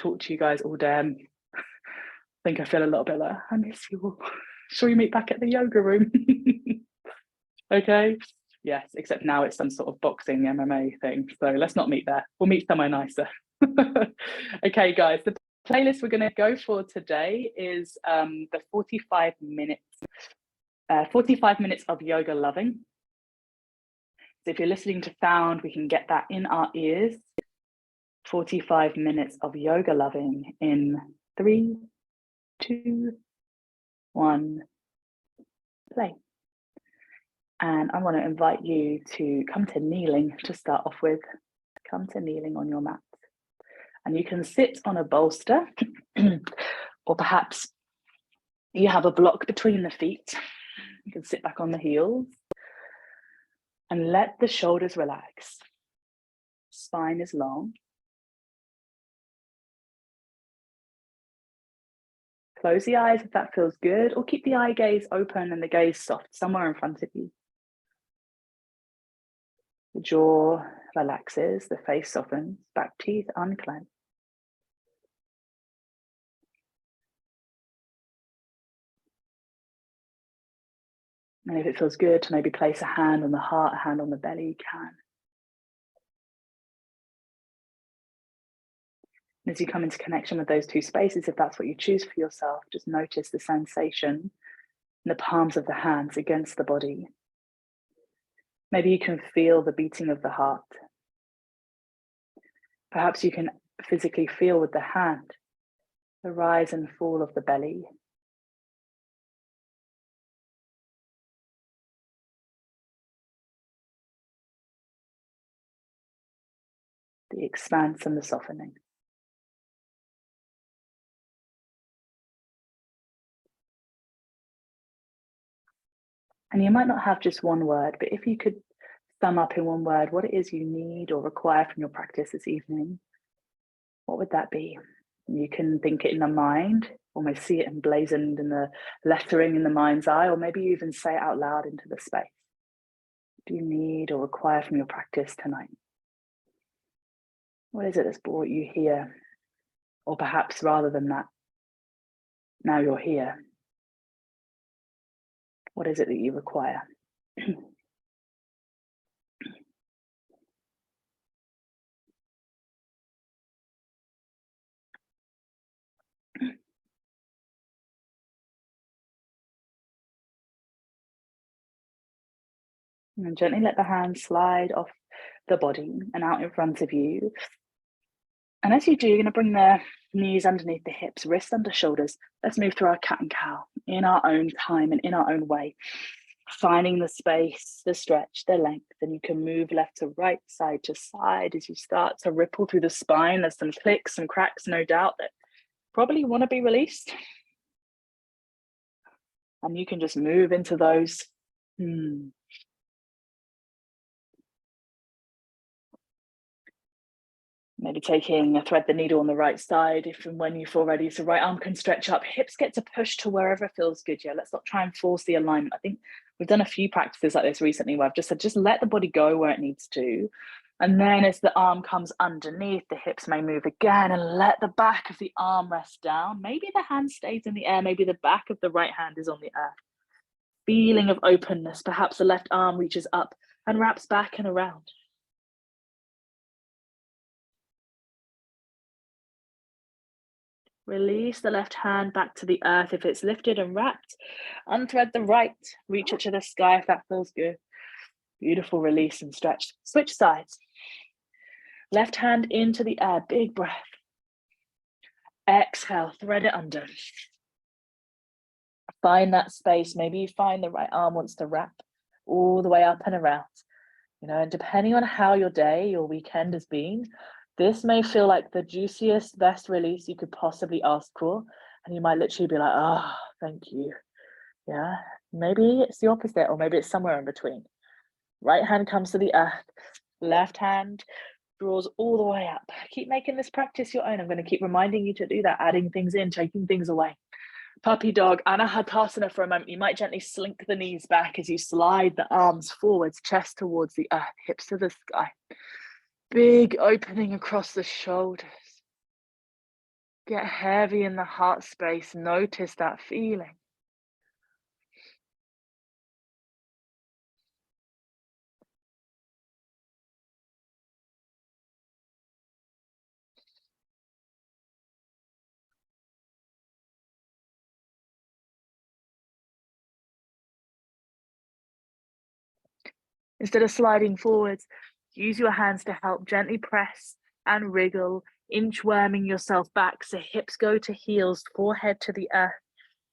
talk to you guys all day. I think I feel a little bit like, I miss you all. Shall we meet back at the yoga room? Okay. Yes, except now it's some sort of boxing MMA thing. So let's not meet there. We'll meet somewhere nicer. Okay, guys, the playlist we're going to go for today is the 45 minutes of yoga loving. So if you're listening to sound, we can get that in our ears. 45 minutes of yoga loving in 3, 2, 1, play. And I want to invite you to come to kneeling to start off with. Come to kneeling on your mat. And you can sit on a bolster, or perhaps you have a block between the feet. You can sit back on the heels and let the shoulders relax. Spine is long. Close the eyes if that feels good, or keep the eye gaze open and the gaze soft somewhere in front of you. The jaw relaxes, the face softens, back teeth unclench. And if it feels good to maybe place a hand on the heart, a hand on the belly, you can. And as you come into connection with those two spaces, if that's what you choose for yourself, just notice the sensation in the palms of the hands against the body. Maybe you can feel the beating of the heart. Perhaps you can physically feel with the hand the rise and fall of the belly. The expanse and the softening. And you might not have just one word, but if you could sum up in one word what it is you need or require from your practice this evening, what would that be? You can think it in the mind, almost see it emblazoned in the lettering in the mind's eye, or maybe you even say it out loud into the space. What do you need or require from your practice tonight? What is it that's brought you here? Or perhaps rather than that, now you're here. What is it that you require? And gently let the hand slide off the body and out in front of you. And as you do, you're going to bring the knees underneath the hips, wrists under shoulders. Let's move through our cat and cow in our own time and in our own way, finding the space, the stretch, the length. And you can move left to right, side to side as you start to ripple through the spine. There's some clicks, some cracks, no doubt, that probably want to be released. And you can just move into those. Maybe taking a thread the needle on the right side, if and when you feel ready, so right arm can stretch up, hips get to push to wherever feels good. Yeah, let's not try and force the alignment. I think we've done a few practices like this recently where I've just said, just let the body go where it needs to. And then as the arm comes underneath, the hips may move again, and let the back of the arm rest down. Maybe the hand stays in the air, maybe the back of the right hand is on the earth. Feeling of openness, perhaps the left arm reaches up and wraps back and around. Release the left hand back to the earth if it's lifted and wrapped. Unthread the right, reach it to the sky if that feels good. Beautiful release and stretch. Switch sides. Left hand into the air, big breath. Exhale, thread it under. Find that space. Maybe you find the right arm wants to wrap all the way up and around. And depending on how your day, your weekend has been, this may feel like the juiciest, best release you could possibly ask for. And you might literally be like, oh, thank you. Yeah, maybe it's the opposite, or maybe it's somewhere in between. Right hand comes to the earth. Left hand draws all the way up. Keep making this practice your own. I'm going to keep reminding you to do that, adding things in, taking things away. Puppy dog, Anahatasana for a moment. You might gently slink the knees back as you slide the arms forwards, chest towards the earth, hips to the sky. Big opening across the shoulders. Get heavy in the heart space. Notice that feeling. Instead of sliding forwards, use your hands to help gently press and wriggle, inchworming yourself back so hips go to heels, forehead to the earth.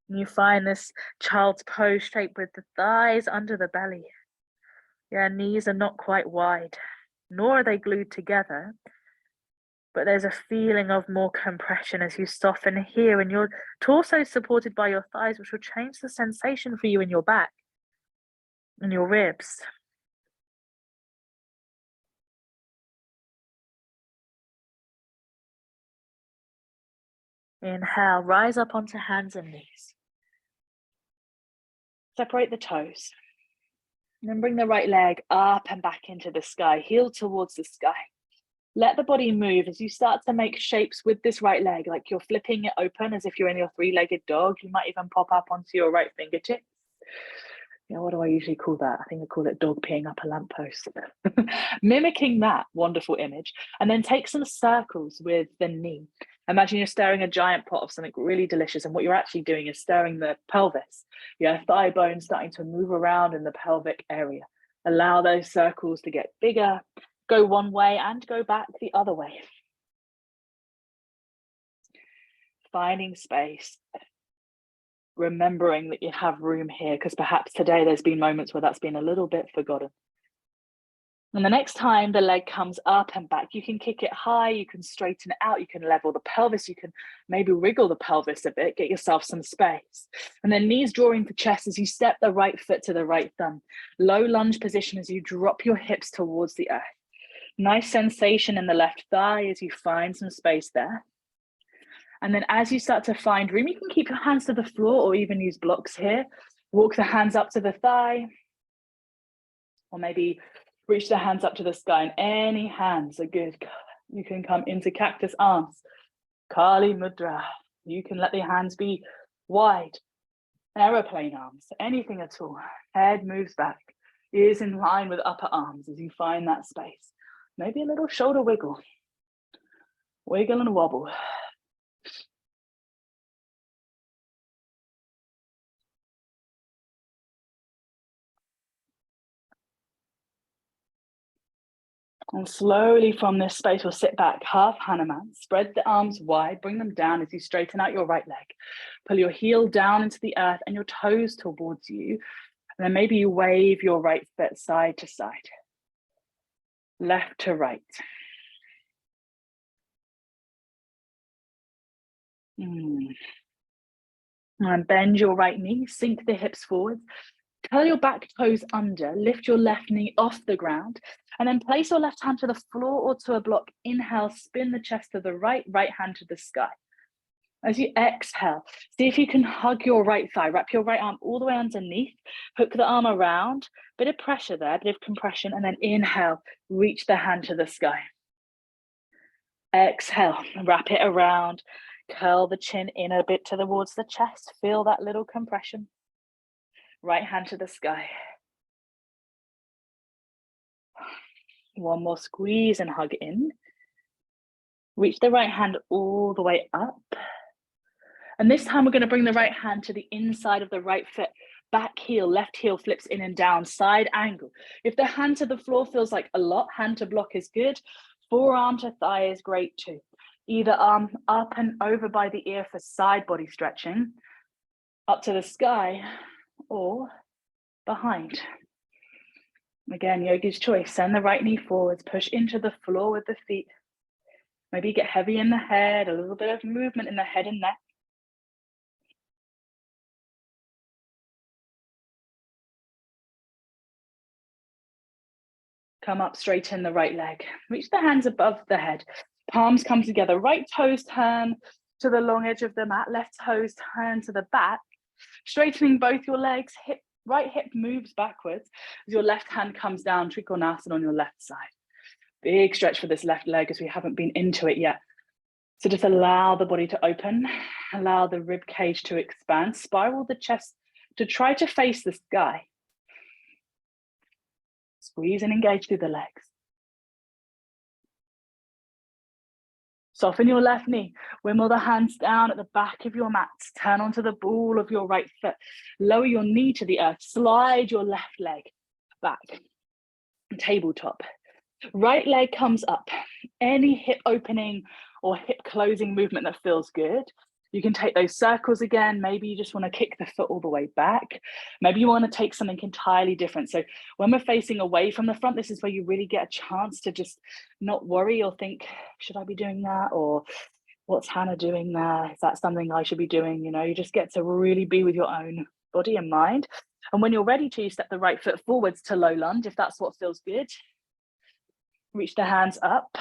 And you find this child's pose shape with the thighs under the belly. Your knees are not quite wide, nor are they glued together, but there's a feeling of more compression as you soften here, and your torso is supported by your thighs, which will change the sensation for you in your back and your ribs. Inhale, rise up onto hands and knees. Separate the toes. And then bring the right leg up and back into the sky, heel towards the sky. Let the body move as you start to make shapes with this right leg, like you're flipping it open as if you're in your three-legged dog. You might even pop up onto your right fingertips. You know, what do I usually call that? I think I call it dog peeing up a lamppost. Mimicking that wonderful image. And then take some circles with the knee. Imagine you're stirring a giant pot of something really delicious, and what you're actually doing is stirring the pelvis. Your thigh bone starting to move around in the pelvic area. Allow those circles to get bigger, go one way and go back the other way. Finding space. Remembering that you have room here, because perhaps today there's been moments where that's been a little bit forgotten. And the next time the leg comes up and back, you can kick it high, you can straighten it out, you can level the pelvis, you can maybe wriggle the pelvis a bit, get yourself some space. And then knees drawing to chest as you step the right foot to the right thumb. Low lunge position as you drop your hips towards the earth. Nice sensation in the left thigh as you find some space there. And then as you start to find room, you can keep your hands to the floor or even use blocks here. Walk the hands up to the thigh, or maybe reach the hands up to the sky, and any hands are good. You can come into cactus arms, Kali Mudra. You can let the hands be wide, aeroplane arms, anything at all. Head moves back, ears in line with upper arms as you find that space. Maybe a little shoulder wiggle. Wiggle and wobble. And slowly from this space, we'll sit back, half Hanuman. Spread the arms wide, bring them down as you straighten out your right leg. Pull your heel down into the earth and your toes towards you. And then maybe you wave your right foot side to side, left to right. And bend your right knee, sink the hips forward. Curl your back toes under, lift your left knee off the ground, and then place your left hand to the floor or to a block. Inhale, spin the chest to the right, right hand to the sky. As you exhale, see if you can hug your right thigh, wrap your right arm all the way underneath, hook the arm around, bit of pressure there, bit of compression, and then inhale, reach the hand to the sky. Exhale, wrap it around, curl the chin in a bit towards the chest, feel that little compression. Right hand to the sky. One more squeeze and hug in. Reach the right hand all the way up. And this time we're going to bring the right hand to the inside of the right foot. Back heel, left heel flips in and down, side angle. If the hand to the floor feels like a lot, hand to block is good. Forearm to thigh is great too. Either arm up and over by the ear for side body stretching, up to the sky, or behind. Again, yogi's choice. Send the right knee forwards, push into the floor with the feet. Maybe get heavy in the head, a little bit of movement in the head and neck. Come up, straighten the right leg. Reach the hands above the head. Palms come together. Right toes turn to the long edge of the mat. Left toes turn to the back. Straightening both your legs. Right hip moves backwards as your left hand comes down. Trikonasana on your left side. Big stretch for this left leg as we haven't been into it yet. So just allow the body to open, allow the rib cage to expand, spiral the chest to try to face the sky. Squeeze and engage through the legs. Soften your left knee, wimble the hands down at the back of your mat, turn onto the ball of your right foot, lower your knee to the earth, slide your left leg back, tabletop. Right leg comes up. Any hip opening or hip closing movement that feels good. You can take those circles again. Maybe you just want to kick the foot all the way back. Maybe you want to take something entirely different. So when we're facing away from the front, this is where you really get a chance to just not worry or think, should I be doing that? Or what's Hannah doing there? Is that something I should be doing? You know, you just get to really be with your own body and mind. And when you're ready to, you step the right foot forwards to low lunge, if that's what feels good. Reach the hands up,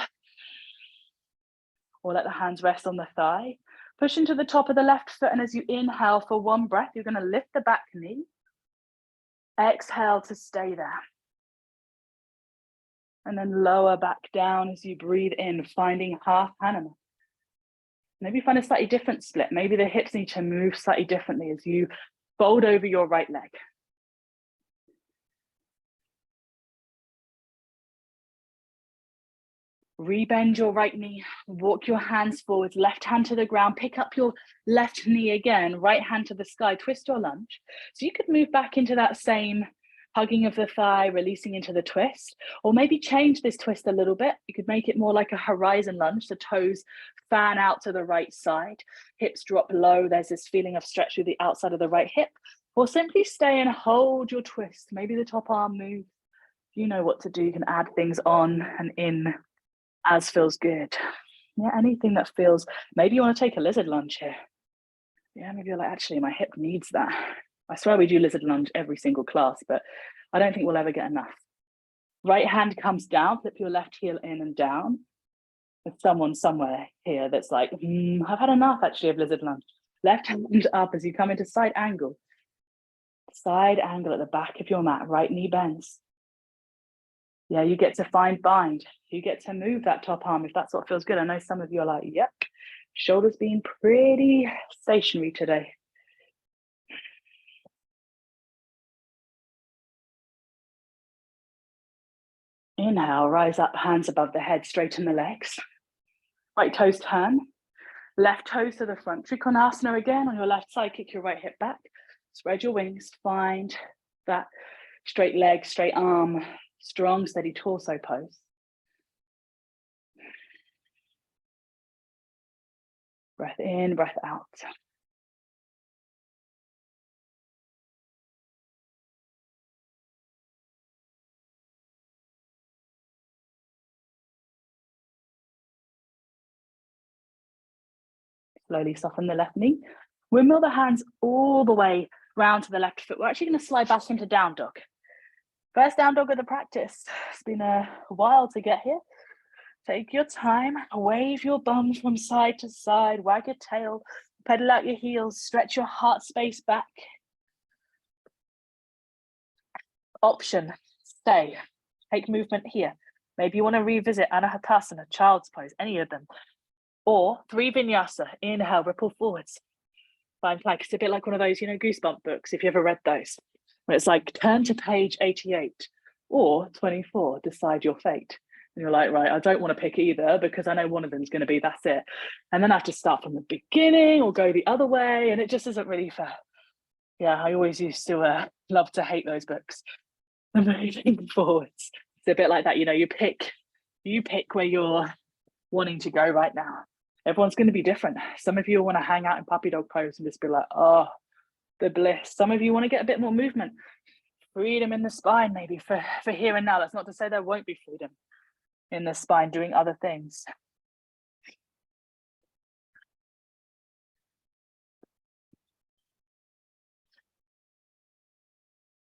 or let the hands rest on the thigh. Push into the top of the left foot, and as you inhale for one breath, you're going to lift the back knee. Exhale to stay there. And then lower back down as you breathe in, finding half animal. Maybe find a slightly different split. Maybe the hips need to move slightly differently as you fold over your right leg. Rebend your right knee, walk your hands forwards, left hand to the ground, pick up your left knee again, right hand to the sky, twist your lunge. So you could move back into that same hugging of the thigh, releasing into the twist, or maybe change this twist a little bit. You could make it more like a horizon lunge, so toes fan out to the right side, hips drop low. There's this feeling of stretch through the outside of the right hip, or simply stay and hold your twist. Maybe the top arm moves. You know what to do. You can add things on and in as feels good. Yeah, anything that feels, maybe you want to take a lizard lunge here. Yeah, maybe you're like, actually, my hip needs that. I swear we do lizard lunge every single class, but I don't think we'll ever get enough. Right hand comes down, flip your left heel in and down. There's someone somewhere here that's like, I've had enough actually of lizard lunge. Left hand up as you come into side angle. Side angle at the back of your mat, right knee bends. Yeah, you get to find bind. You get to move that top arm if that's what feels good. I know some of you are like, yep, shoulders being pretty stationary today. Inhale, rise up, hands above the head, straighten the legs. Right toes turn, left toes to the front. Trikonasana again on your left side, kick your right hip back. Spread your wings, find that straight leg, straight arm, strong, steady torso pose. Breath in, breath out. Slowly soften the left knee. Windmill the hands all the way round to the left foot. We're actually going to slide back into down dog. First down dog of the practice. It's been a while to get here. Take your time, wave your bum from side to side, wag your tail, pedal out your heels, stretch your heart space back. Option, stay, take movement here. Maybe you want to revisit Anahatasana, child's pose, any of them. Or 3 vinyasa, inhale, ripple forwards. Find plank. It's a bit like one of those, you know, goosebump books, if you ever read those. Where it's like, turn to page 88 or 24, decide your fate. And you're like, right, I don't want to pick either because I know one of them is going to be, that's it. And then I have to start from the beginning or go the other way. And it just isn't really fair. Yeah, I always used to love to hate those books. Moving forwards. It's a bit like that, you know, you pick where you're wanting to go right now. Everyone's going to be different. Some of you want to hang out in puppy dog pose and just be like, oh, the bliss. Some of you want to get a bit more movement. Freedom in the spine, maybe for here and now. That's not to say there won't be freedom in the spine doing other things.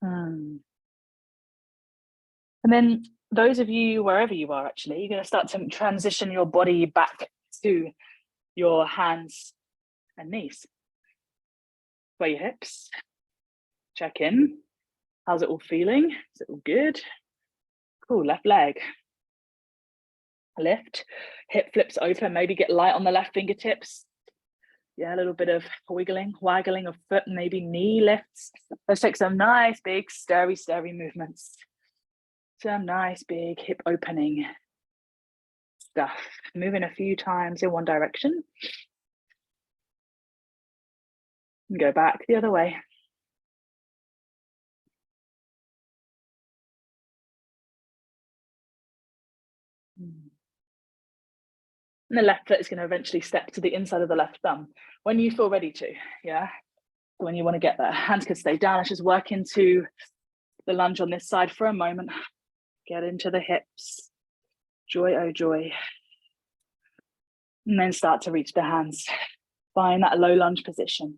And then those of you, wherever you are actually, you're going to start to transition your body back to your hands and knees. Sway your hips. Check in. How's it all feeling? Is it all good? Cool, left leg. lift, hip flips open, maybe get light on the left fingertips. Yeah, a little bit of waggling of foot, maybe knee lifts. Let's take some nice big stirry movements. Some nice big hip opening stuff. Moving a few times in one direction. And go back the other way. And the left foot is going to eventually step to the inside of the left thumb when you feel ready to, yeah? When you want to get there. Hands can stay down. Let's just work into the lunge on this side for a moment. Get into the hips. Joy, oh joy. And then start to reach the hands. Find that low lunge position.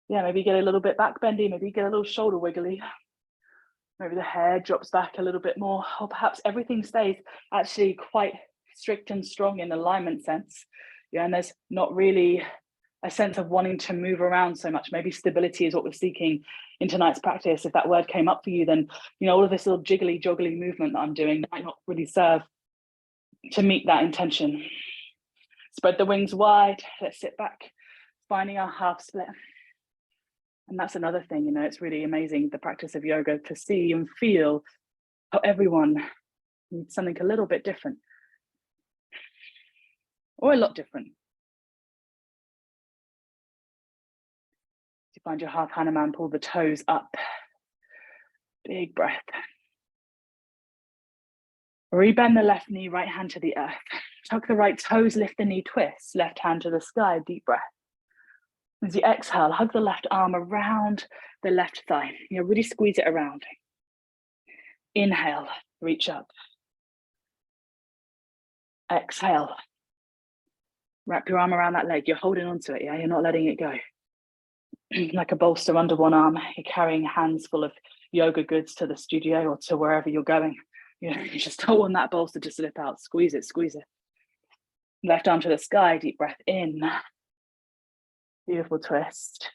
Yeah, maybe get a little bit back bendy, maybe get a little shoulder wiggly. Maybe the head drops back a little bit more, or perhaps everything stays actually quite strict and strong in alignment sense. Yeah, and there's not really a sense of wanting to move around so much. Maybe stability is what we're seeking in tonight's practice. If that word came up for you, then all of this little jiggly joggly movement that I'm doing might not really serve to meet that intention. Spread the wings wide. Let's sit back, finding our half split. And that's another thing, it's really amazing, the practice of yoga, to see and feel how everyone needs something a little bit different, or a lot different. You find your half Hanuman, pull the toes up. Big breath. Rebend the left knee, right hand to the earth. Tuck the right toes, lift the knee, twist. Left hand to the sky, deep breath. As you exhale, hug the left arm around the left thigh. Really squeeze it around. Inhale, reach up. Exhale. Wrap your arm around that leg. You're holding onto it, yeah? You're not letting it go. Like a bolster under one arm. You're carrying hands full of yoga goods to the studio or to wherever you're going. You just don't want that bolster to slip out. Squeeze it, squeeze it. Left arm to the sky, deep breath in. Beautiful twist.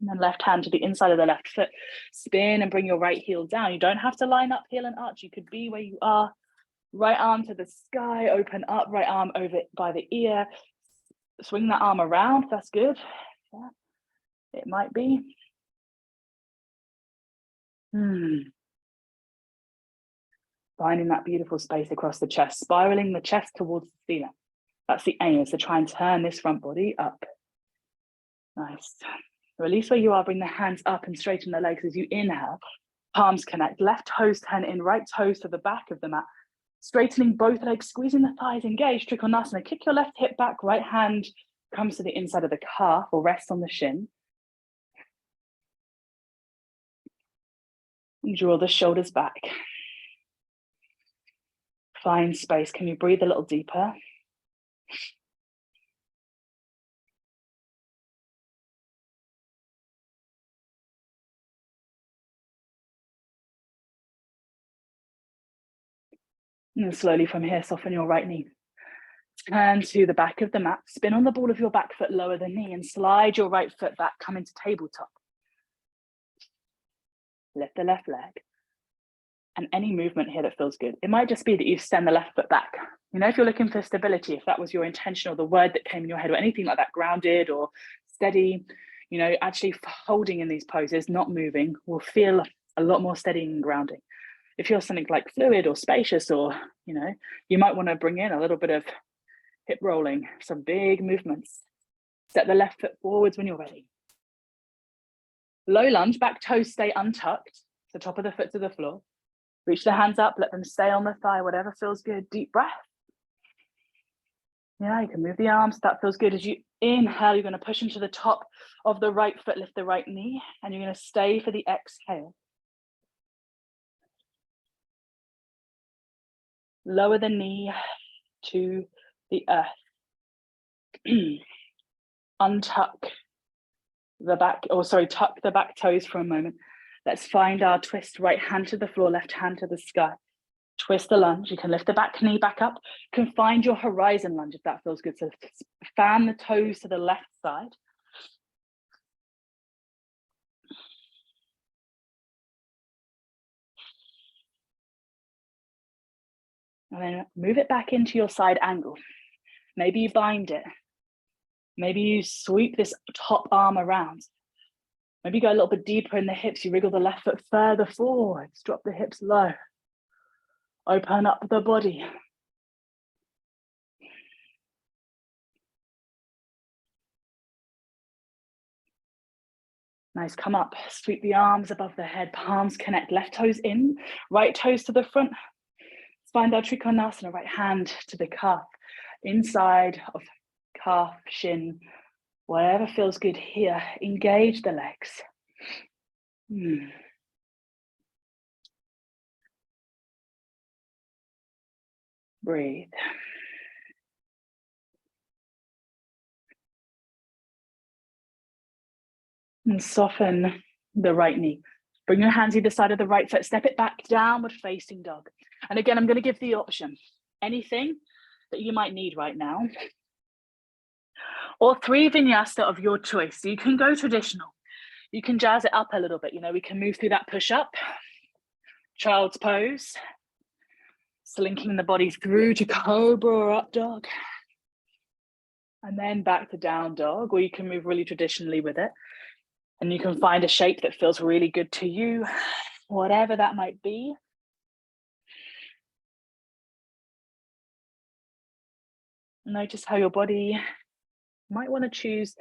And then left hand to the inside of the left foot. Spin and bring your right heel down. You don't have to line up heel and arch. You could be where you are. Right arm to the sky, open up, right arm over by the ear. Swing that arm around, that's good. Yeah, it might be. Finding that beautiful space across the chest, spiraling the chest towards the ceiling. That's the aim, is to try and turn this front body up. Nice. Release where you are, bring the hands up and straighten the legs as you inhale. Palms connect, left toes turn in, right toes to the back of the mat. Straightening both legs, squeezing the thighs, engage, Trikonasana. Kick your left hip back, right hand comes to the inside of the calf or rest on the shin. And draw the shoulders back. Find space. Can you breathe a little deeper? And slowly from here, soften your right knee. Turn to the back of the mat. Spin on the ball of your back foot, lower the knee, and slide your right foot back. Come into tabletop. Lift the left leg. And any movement here that feels good. It might just be that you send the left foot back. If you're looking for stability, if that was your intention or the word that came in your head or anything like that, grounded or steady, actually holding in these poses, not moving, will feel a lot more steady and grounding. If you're something like fluid or spacious, or, you might want to bring in a little bit of hip rolling, some big movements. Step the left foot forwards when you're ready. Low lunge, back toes stay untucked, the top of the foot to the floor. Reach the hands up, let them stay on the thigh, whatever feels good. Deep breath. Yeah, you can move the arms, that feels good. As you inhale, you're going to push into the top of the right foot, lift the right knee, and you're going to stay for the exhale. Lower the knee to the earth. Untuck the back, tuck the back toes for a moment. Let's find our twist. Right hand to the floor, left hand to the sky. Twist the lunge. You can lift the back knee back up. You can find your horizon lunge if that feels good. So fan the toes to the left side. And then move it back into your side angle. Maybe you bind it. Maybe you sweep this top arm around. Maybe you go a little bit deeper in the hips. You wriggle the left foot further forwards. Drop the hips low. Open up the body. Nice, come up. Sweep the arms above the head. Palms connect. Left toes in. Right toes to the front. Spine down Trikonasana. Right hand to the calf. Inside of calf, shin. Whatever feels good here. Engage the legs. Breathe. And soften the right knee. Bring your hands either side of the right foot. Step it back, downward facing dog. And again, I'm going to give the option. Anything that you might need right now. Or 3 vinyasa of your choice. So you can go traditional. You can jazz it up a little bit. You know, we can move through that push-up. Child's pose. Slinking the body through to cobra or up dog. And then back to down dog. Or you can move really traditionally with it. And you can find a shape that feels really good to you, whatever that might be. Notice how your body might want to choose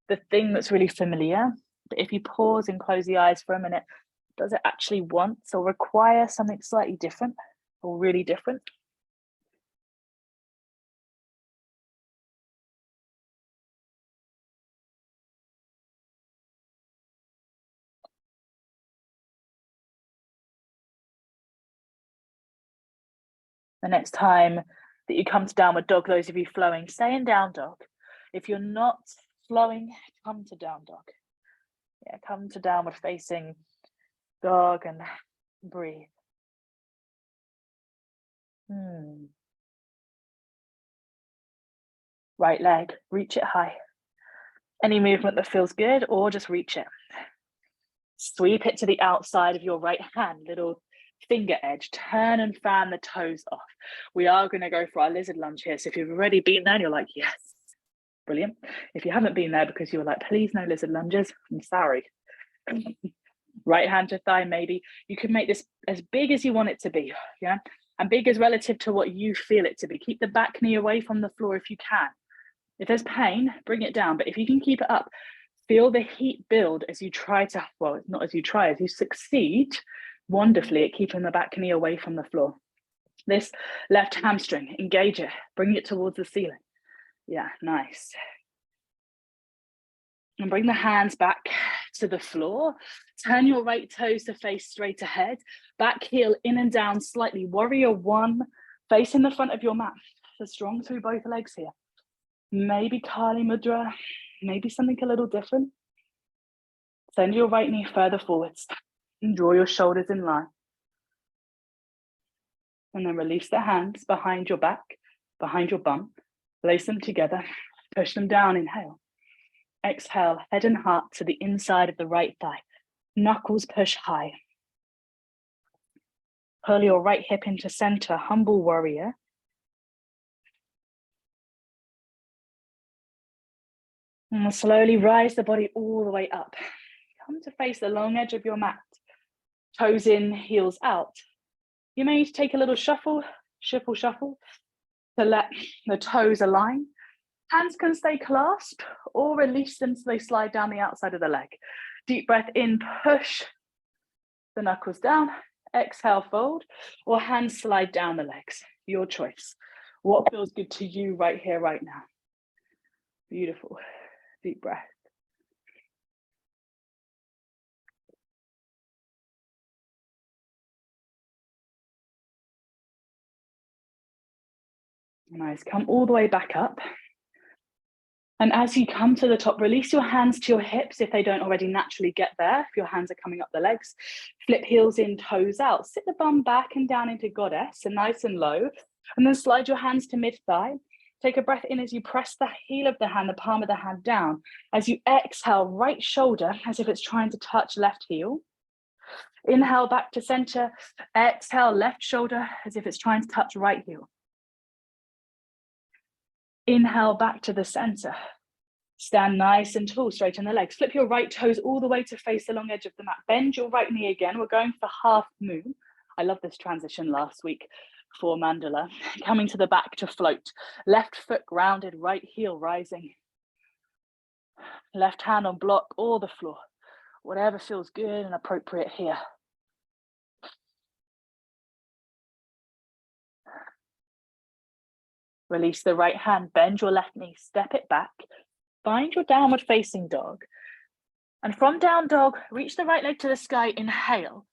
the thing that's really familiar. But if you pause and close the eyes for a minute, does it actually want or require something slightly different or really different? The next time that you come to downward dog, those of you flowing, stay in down dog. If you're not flowing, come to down dog. Yeah, come to downward facing dog and breathe. Right leg, reach it high. Any movement that feels good, or just reach it. Sweep it to the outside of your right hand, little finger edge. Turn and fan the toes off. We are going to go for our lizard lunge here. So if you've already been there and you're like, yes, brilliant. If you haven't been there because you were like, please no lizard lunges, I'm sorry. Right hand to thigh, maybe. You can make this as big as you want it to be, yeah? And big is relative to what you feel it to be. Keep the back knee away from the floor if you can. If there's pain, bring it down. But if you can keep it up, feel the heat build as you try to, well, not as you try, as you succeed wonderfully at keeping the back knee away from the floor. This left hamstring, engage it, bring it towards the ceiling. Yeah, nice. And bring the hands back to the floor. Turn your right toes to face straight ahead. Back heel in and down slightly. Warrior 1, face in the front of your mat. So strong through both legs here. Maybe Kali Mudra, maybe something a little different. Send your right knee further forwards and draw your shoulders in line. And then release the hands behind your back, behind your bum. Lace them together, push them down, inhale. Exhale, head and heart to the inside of the right thigh. Knuckles push high. Pull your right hip into center, humble warrior. And slowly rise the body all the way up. Come to face the long edge of your mat. Toes in, heels out. You may take a little shuffle to let the toes align. Hands can stay clasped or release them so they slide down the outside of the leg. Deep breath in, push the knuckles down. Exhale, fold, or hands slide down the legs. Your choice. What feels good to you right here, right now? Beautiful. Deep breath. Nice. Come all the way back up. And as you come to the top, release your hands to your hips if they don't already naturally get there. If your hands are coming up the legs, flip heels in, toes out. Sit the bum back and down into goddess, and nice and low. And then slide your hands to mid-thigh. Take a breath in as you press the heel of the hand, the palm of the hand down. As you exhale, right shoulder, as if it's trying to touch left heel. Inhale back to center. Exhale, left shoulder as if it's trying to touch right heel. Inhale back to the center. Stand nice and tall, straighten the legs. Flip your right toes all the way to face the long edge of the mat. Bend your right knee again. We're going for half moon. I love this transition last week for Mandala. Coming to the back to float. Left foot grounded, right heel rising. Left hand on block or the floor. Whatever feels good and appropriate here. Release the right hand, bend your left knee, step it back. Find your downward facing dog. And from down dog, reach the right leg to the sky, inhale.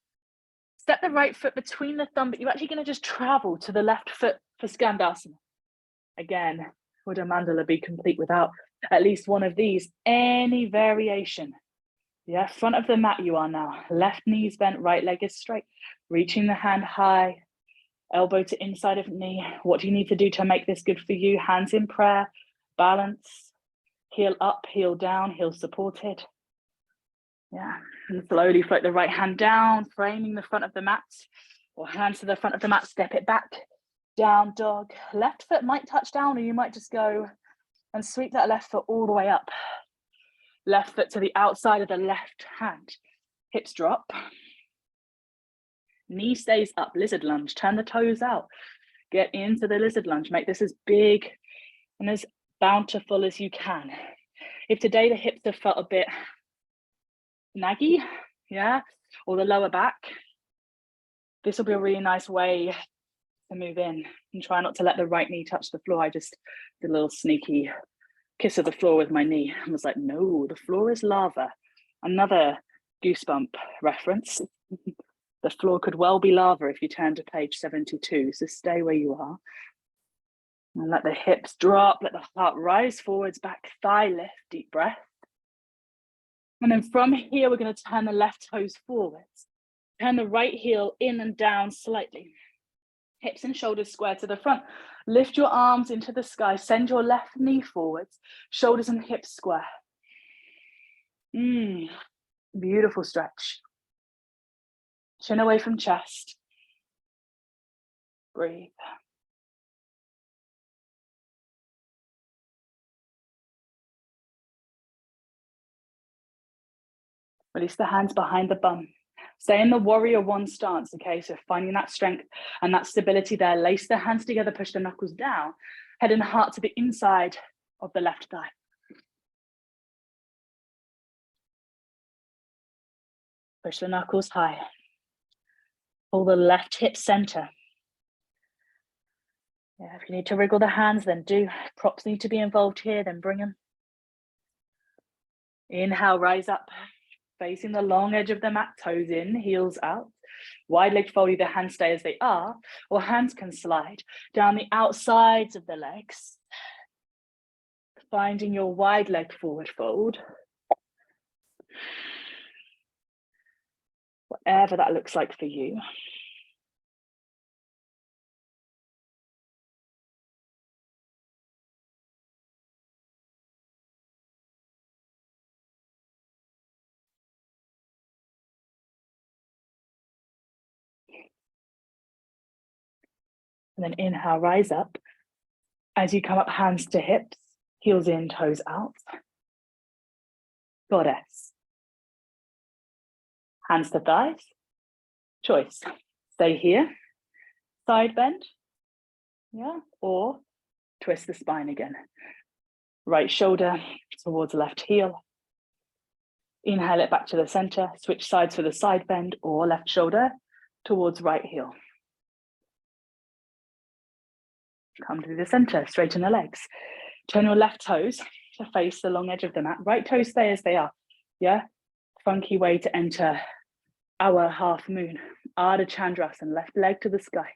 Step the right foot between the thumb, but you're actually going to just travel to the left foot for Skandasana. Again, would a mandala be complete without at least one of these? Any variation. Yeah, front of the mat you are now. Left knee's bent, right leg is straight. Reaching the hand high, elbow to inside of knee. What do you need to do to make this good for you? Hands in prayer, balance, heel up, heel down, heel supported. Yeah, and slowly float the right hand down, framing the front of the mat, or hands to the front of the mat, step it back, down dog. Left foot might touch down, or you might just go and sweep that left foot all the way up. Left foot to the outside of the left hand. Hips drop. Knee stays up, lizard lunge, turn the toes out. Get into the lizard lunge, make this as big and as bountiful as you can. If today the hips have felt a bit naggy, yeah, or the lower back, this will be a really nice way to move in and try not to let the right knee touch the floor. I just did a little sneaky kiss of the floor with my knee and was like, no, the floor is lava. Another goosebump reference. The floor could well be lava if you turn to page 72, so stay where you are. And let the hips drop, let the heart rise forwards, back thigh lift, deep breath. And then from here, we're going to turn the left toes forwards. Turn the right heel in and down slightly. Hips and shoulders square to the front. Lift your arms into the sky. Send your left knee forwards. Shoulders and hips square. Beautiful stretch. Chin away from chest. Breathe. Release the hands behind the bum. Stay in the warrior one stance, okay? So finding that strength and that stability there. Lace the hands together, push the knuckles down. Head and heart to the inside of the left thigh. Push the knuckles high. Pull the left hip center. Yeah, if you need to wriggle the hands, then do. Props need to be involved here, then bring them. Inhale, rise up. Facing the long edge of the mat, toes in, heels out. Wide leg fold, either hands stay as they are, or hands can slide down the outsides of the legs. Finding your wide leg forward fold. Whatever that looks like for you. And then inhale, rise up. As you come up, hands to hips, heels in, toes out. Goddess. Hands to thighs. Choice. Stay here. Side bend. Yeah. Or twist the spine again. Right shoulder towards left heel. Inhale it back to the center. Switch sides for the side bend, or left shoulder towards right heel. Come to the center, straighten the legs. Turn your left toes to face the long edge of the mat. Right toes stay as they are. Yeah, funky way to enter our half moon. Ardha Chandrasana, left leg to the sky.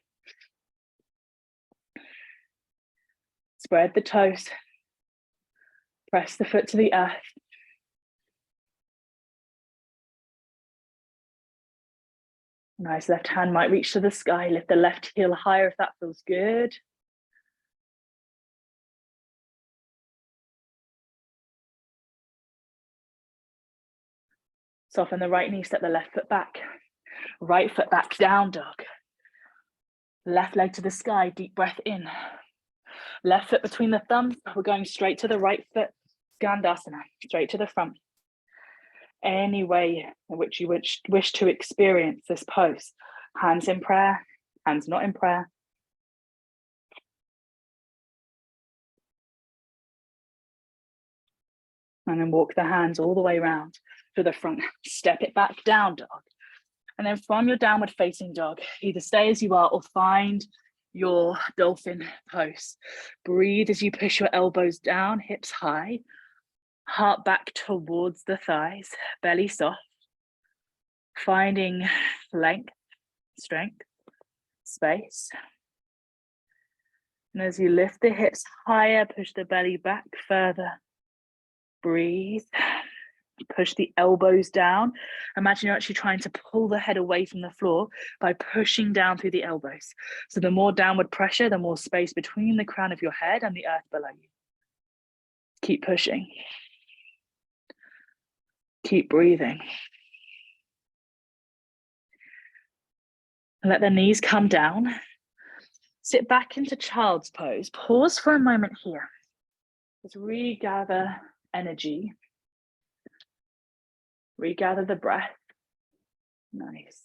Spread the toes. Press the foot to the earth. Nice, left hand might reach to the sky. Lift the left heel higher if that feels good. Soften the right knee, step the left foot back. Right foot back, down dog. Left leg to the sky, deep breath in. Left foot between the thumbs, we're going straight to the right foot, Skandasana, straight to the front. Any way in which you wish to experience this pose. Hands in prayer, hands not in prayer. And then walk the hands all the way around to the front. Step it back, down dog. And then from your downward facing dog, either stay as you are or find your dolphin pose. Breathe as you push your elbows down, hips high, heart back towards the thighs, belly soft, finding length, strength, space. And as you lift the hips higher, push the belly back further. Breathe. Push the elbows down. Imagine you're actually trying to pull the head away from the floor by pushing down through the elbows. So the more downward pressure, the more space between the crown of your head and the earth below you. Keep pushing. Keep breathing. Let the knees come down. Sit back into child's pose. Pause for a moment here. Just regather energy. Regather the breath. Nice.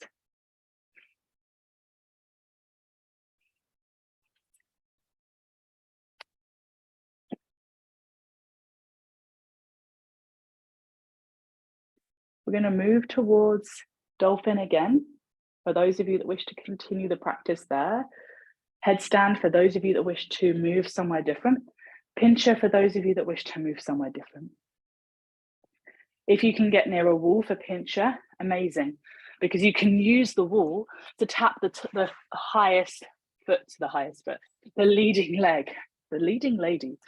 We're going to move towards dolphin again. For those of you that wish to continue the practice there. Headstand for those of you that wish to move somewhere different. Pincher for those of you that wish to move somewhere different. If you can get near a wall for pincher, amazing, because you can use the wall to tap the highest foot to the highest foot, the leading leg, the leading lady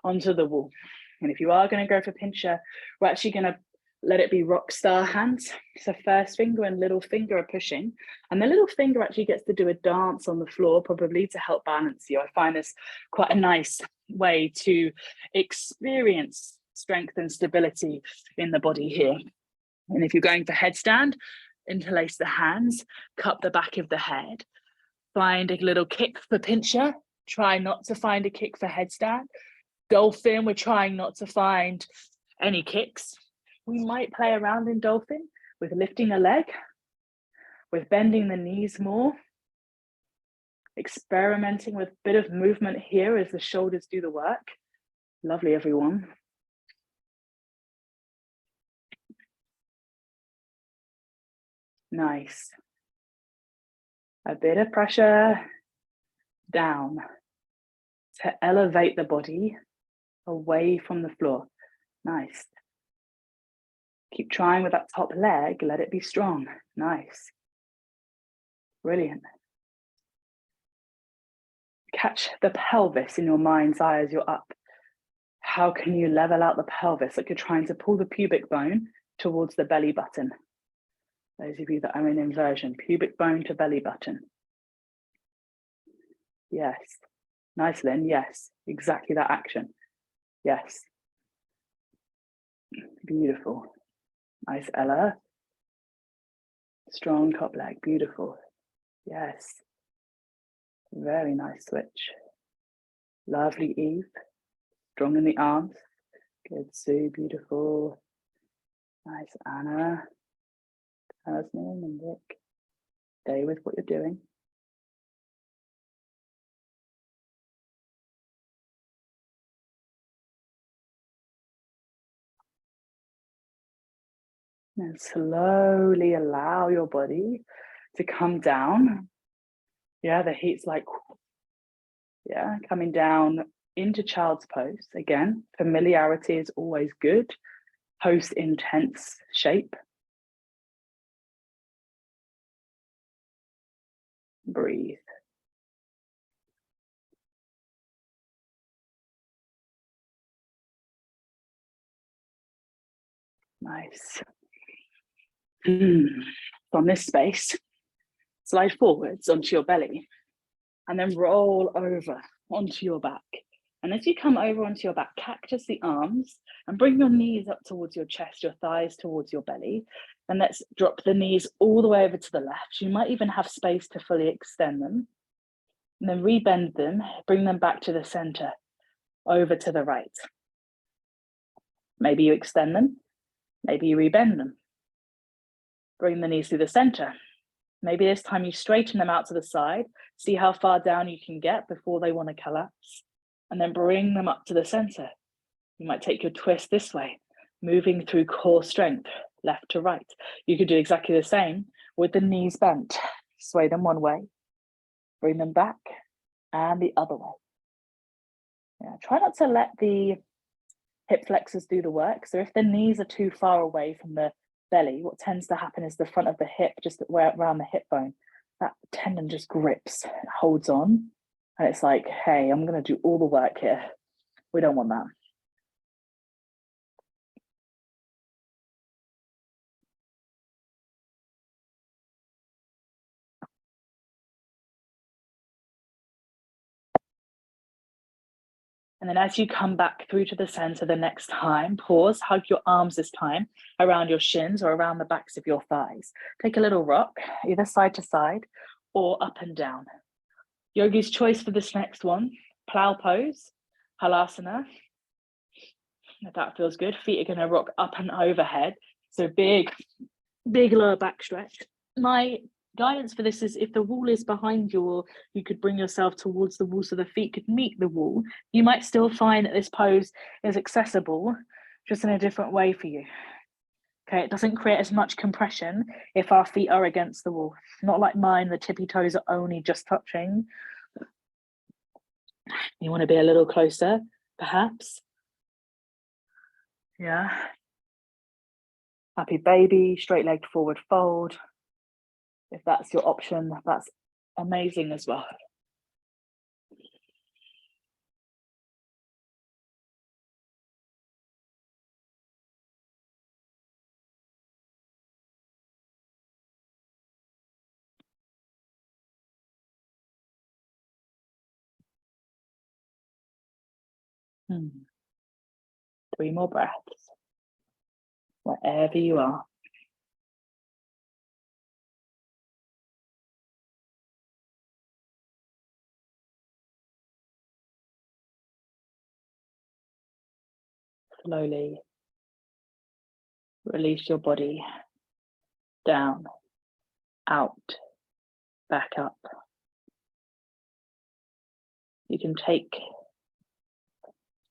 onto the wall. And if you are going to go for pincher, we're actually going to let it be rock star hands. So first finger and little finger are pushing, and the little finger actually gets to do a dance on the floor, probably to help balance you. I find this quite a nice way to experience strength and stability in the body here. And if you're going for headstand, interlace the hands, cup the back of the head, find a little kick for pincher, try not to find a kick for headstand. Dolphin, we're trying not to find any kicks. We might play around in dolphin with lifting a leg, with bending the knees more, experimenting with a bit of movement here as the shoulders do the work. Lovely, everyone. Nice. A bit of pressure down to elevate the body away from the floor. Nice. Keep trying with that top leg. Let it be strong. Nice. Brilliant. Catch the pelvis in your mind's eye as you're up. How can you level out the pelvis? Like you're trying to pull the pubic bone towards the belly button. Those of you that are in inversion, pubic bone to belly button. Yes. Nice, Lynn. Yes. Exactly that action. Yes. Beautiful. Nice, Ella. Strong top leg. Beautiful. Yes. Very nice switch. Lovely, Eve. Strong in the arms. Good, Sue. Beautiful. Nice, Anna. Tasman and Rick. Stay with what you're doing. And slowly allow your body to come down. Yeah, the heat's like, yeah, coming down into child's pose. Again, familiarity is always good. Post intense shape. Breathe. Nice. From this space, slide forwards onto your belly and then roll over onto your back And as you come over onto your back, cactus the arms and bring your knees up towards your chest, your thighs towards your belly. And let's drop the knees all the way over to the left. You might even have space to fully extend them. And then rebend them, bring them back to the center, over to the right. Maybe you extend them, maybe you rebend them. Bring the knees through the center. Maybe this time you straighten them out to the side, see how far down you can get before they want to collapse, and then bring them up to the center. You might take your twist this way, moving through core strength, left to right. You could do exactly the same with the knees bent. Sway them one way, bring them back, and the other way. Yeah, try not to let the hip flexors do the work. So if the knees are too far away from the belly, what tends to happen is the front of the hip, just around the hip bone, that tendon just grips, holds on. And it's like, hey, I'm going to do all the work here. We don't want that. And then as you come back through to the center the next time, pause, hug your arms this time around your shins or around the backs of your thighs. Take a little rock, either side to side or up and down. Yogi's choice for this next one, plow pose, halasana. If that feels good, feet are going to rock up and overhead. So big lower back stretch. My guidance for this is if the wall is behind you, or you could bring yourself towards the wall so the feet could meet the wall, you might still find that this pose is accessible, just in a different way for you. Okay, it doesn't create as much compression if our feet are against the wall. Not like mine, the tippy toes are only just touching. You want to be a little closer, perhaps. Yeah. Happy baby, straight-legged forward fold. If that's your option, that's amazing as well. Three more breaths, wherever you are. Slowly release your body down, out, back up. You can take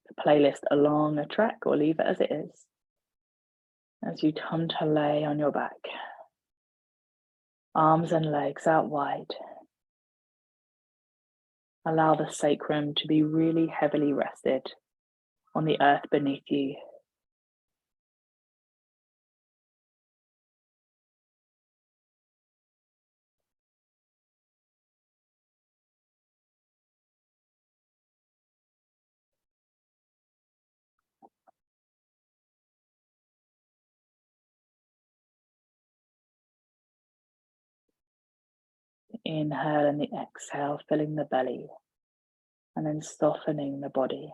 the playlist along a track or leave it as it is. As you come to lay on your back, arms and legs out wide. Allow the sacrum to be really heavily rested on the earth beneath you. Inhale and the exhale, filling the belly, and then softening the body.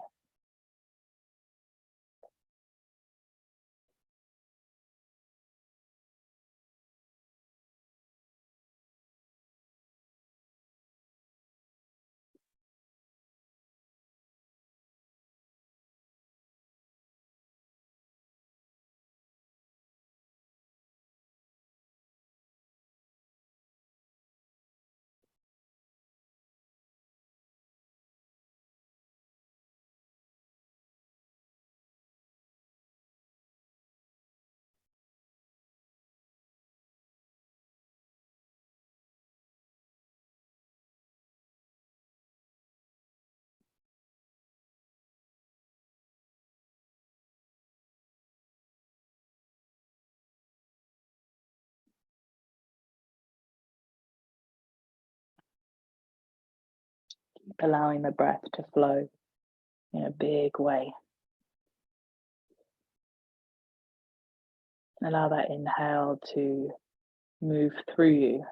Keep allowing the breath to flow in a big way. Allow that inhale to move through you.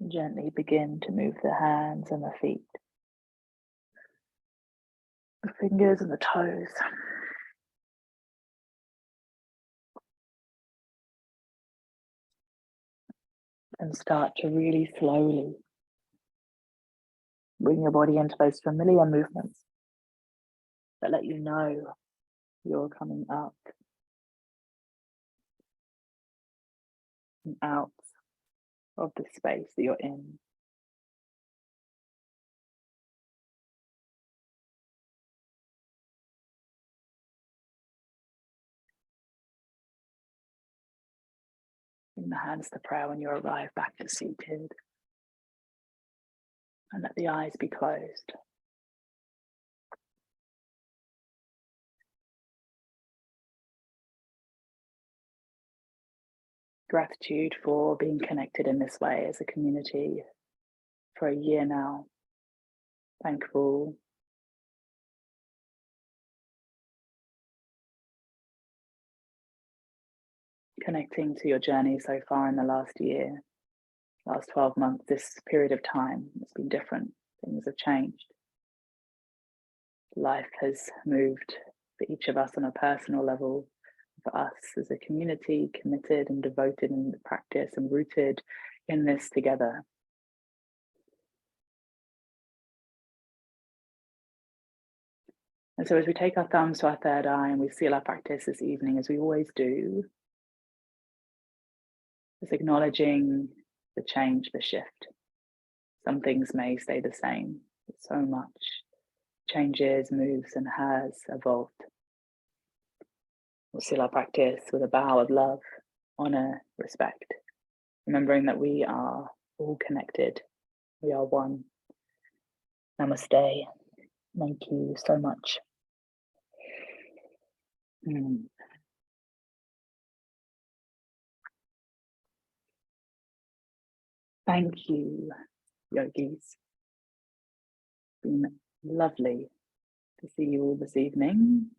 Gently begin to move the hands and the feet, the fingers and the toes. And start to really slowly bring your body into those familiar movements that let you know you're coming up and out of the space that you're in. Bring the hands to prayer when you arrive back to seated. And let the eyes be closed. Gratitude for being connected in this way as a community for a year now. Thankful. Connecting to your journey so far in the last year, last 12 months, this period of time. It's been different. Things have changed. Life has moved for each of us on a personal level, for us as a community, committed and devoted in the practice and rooted in this together. And so as we take our thumbs to our third eye and we seal our practice this evening, as we always do, just acknowledging the change, the shift. Some things may stay the same, but so much changes, moves, and has evolved. We'll seal our practice with a bow of love, honor, respect, remembering that we are all connected. We are one. Namaste. Thank you so much. Thank you, yogis. It's been lovely to see you all this evening.